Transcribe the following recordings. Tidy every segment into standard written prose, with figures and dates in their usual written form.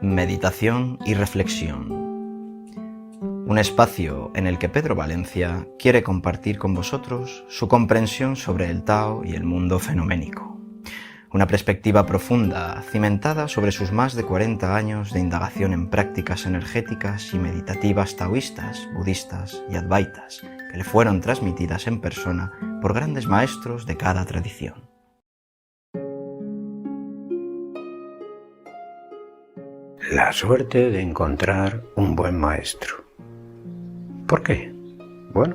Meditación y reflexión. Un espacio en el que Pedro Valencia quiere compartir con vosotros su comprensión sobre el Tao y el mundo fenoménico. Una perspectiva profunda, cimentada sobre sus más de 40 años de indagación en prácticas energéticas y meditativas taoístas, budistas y advaitas, que le fueron transmitidas en persona por grandes maestros de cada tradición. La suerte de encontrar un buen maestro. ¿Por qué? Bueno,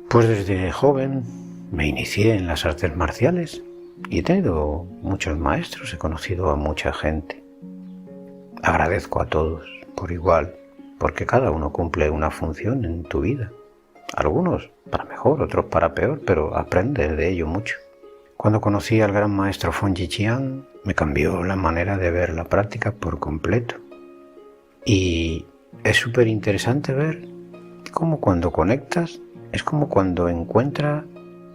pues desde joven me inicié en las artes marciales y he tenido muchos maestros, he conocido a mucha gente. Agradezco a todos por igual, porque cada uno cumple una función en tu vida. Algunos para mejor, otros para peor, pero aprendes de ello mucho. Cuando conocí al gran maestro Feng Yixian, me cambió la manera de ver la práctica por completo. Y es súper interesante ver cómo cuando conectas es como cuando encuentras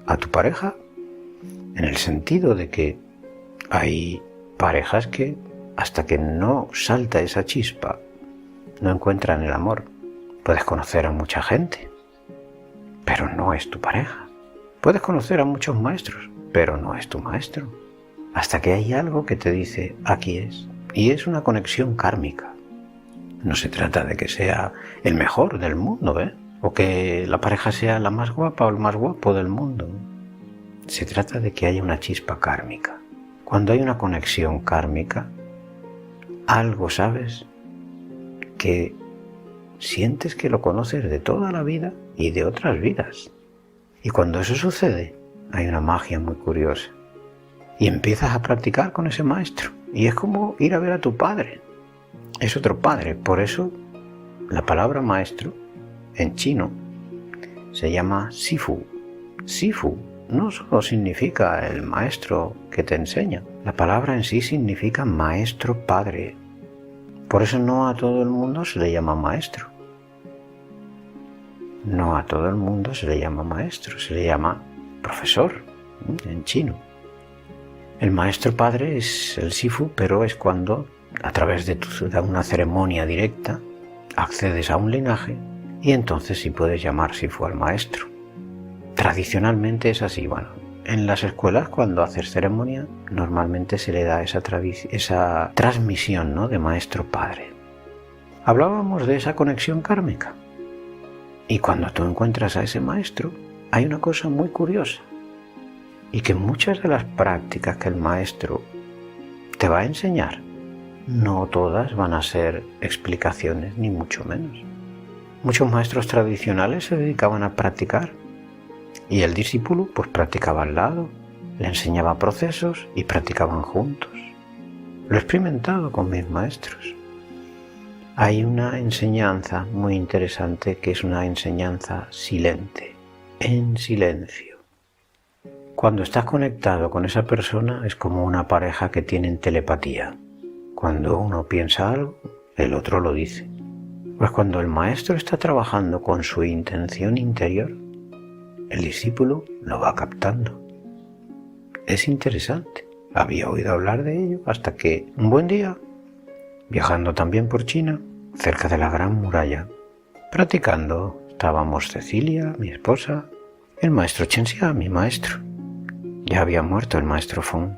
a tu pareja, en el sentido de que hay parejas que hasta que no salta esa chispa no encuentran el amor. Puedes conocer a mucha gente, pero no es tu pareja. Puedes conocer a muchos maestros, pero no es tu maestro. Hasta que hay algo que te dice, aquí es. Y es una conexión kármica. No se trata de que sea el mejor del mundo, o que la pareja sea la más guapa o el más guapo del mundo. Se trata de que haya una chispa kármica. Cuando hay una conexión kármica, algo sabes que sientes que lo conoces de toda la vida y de otras vidas. Y cuando eso sucede, hay una magia muy curiosa. Y empiezas a practicar con ese maestro. Y es como ir a ver a tu padre. Es otro padre. Por eso la palabra maestro en chino se llama Sifu. Sifu no solo significa el maestro que te enseña. La palabra en sí significa maestro padre. Por eso no a todo el mundo se le llama maestro. No a todo el mundo se le llama maestro, se le llama profesor en chino. El maestro padre es el Sifu, pero es cuando, a través de una ceremonia directa, accedes a un linaje y entonces sí puedes llamar Sifu al maestro. Tradicionalmente es así. Bueno, en las escuelas cuando haces ceremonia normalmente se le da esa transmisión, ¿no?, de maestro padre. Hablábamos de esa conexión kármica. Y cuando tú encuentras a ese maestro, hay una cosa muy curiosa. Y que muchas de las prácticas que el maestro te va a enseñar, no todas van a ser explicaciones, ni mucho menos. Muchos maestros tradicionales se dedicaban a practicar. Y el discípulo pues practicaba al lado, le enseñaba procesos y practicaban juntos. Lo he experimentado con mis maestros. Hay una enseñanza muy interesante que es una enseñanza silente, en silencio. Cuando estás conectado con esa persona es como una pareja que tienen telepatía. Cuando uno piensa algo, el otro lo dice. Pues cuando el maestro está trabajando con su intención interior, el discípulo lo va captando. Es interesante. Había oído hablar de ello hasta que un buen día, viajando también por China, cerca de la Gran Muralla, practicando, estábamos Cecilia, mi esposa, el maestro Chen Xia, mi maestro. Ya había muerto el maestro Feng.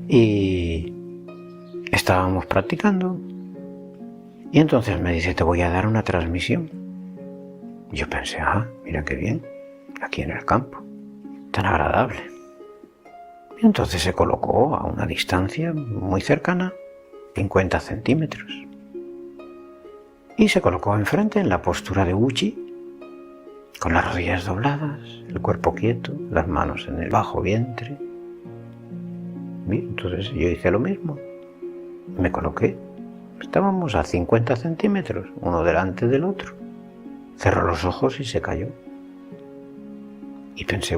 Y estábamos practicando. Y entonces me dice, te voy a dar una transmisión. Yo pensé, mira qué bien, aquí en el campo, tan agradable. Y entonces se colocó a una distancia muy cercana, 50 centímetros. Y se colocó enfrente en la postura de Wuchi, con las rodillas dobladas, el cuerpo quieto, las manos en el bajo vientre. Bien, entonces yo hice lo mismo. Me coloqué. Estábamos a 50 centímetros, uno delante del otro. Cerró los ojos y se cayó. Y pensé,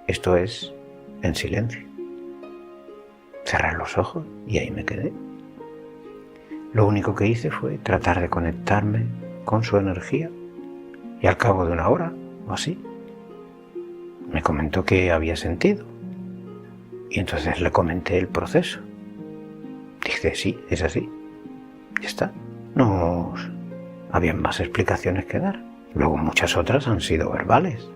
esto es en silencio. Cerré los ojos y ahí me quedé. Lo único que hice fue tratar de conectarme con su energía y al cabo de una hora o así me comentó que había sentido y entonces le comenté el proceso. Dije, Dice, sí, es así. Ya está. No había más explicaciones que dar. Luego muchas otras han sido verbales.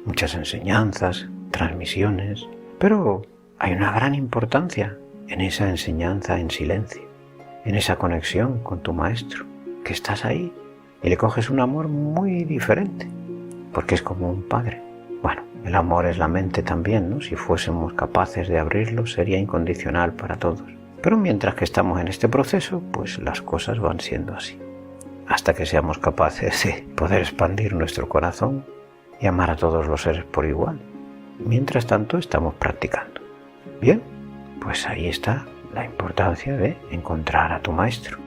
Muchas enseñanzas, transmisiones. Pero hay una gran importancia en esa enseñanza en silencio, en esa conexión con tu maestro, que estás ahí y le coges un amor muy diferente, porque es como un padre. Bueno, el amor es la mente también, ¿no? Si fuésemos capaces de abrirlo, sería incondicional para todos. Pero mientras que estamos en este proceso, pues las cosas van siendo así. Hasta que seamos capaces de poder expandir nuestro corazón y amar a todos los seres por igual. Mientras tanto, estamos practicando. Bien, pues ahí está la importancia de encontrar a tu maestro.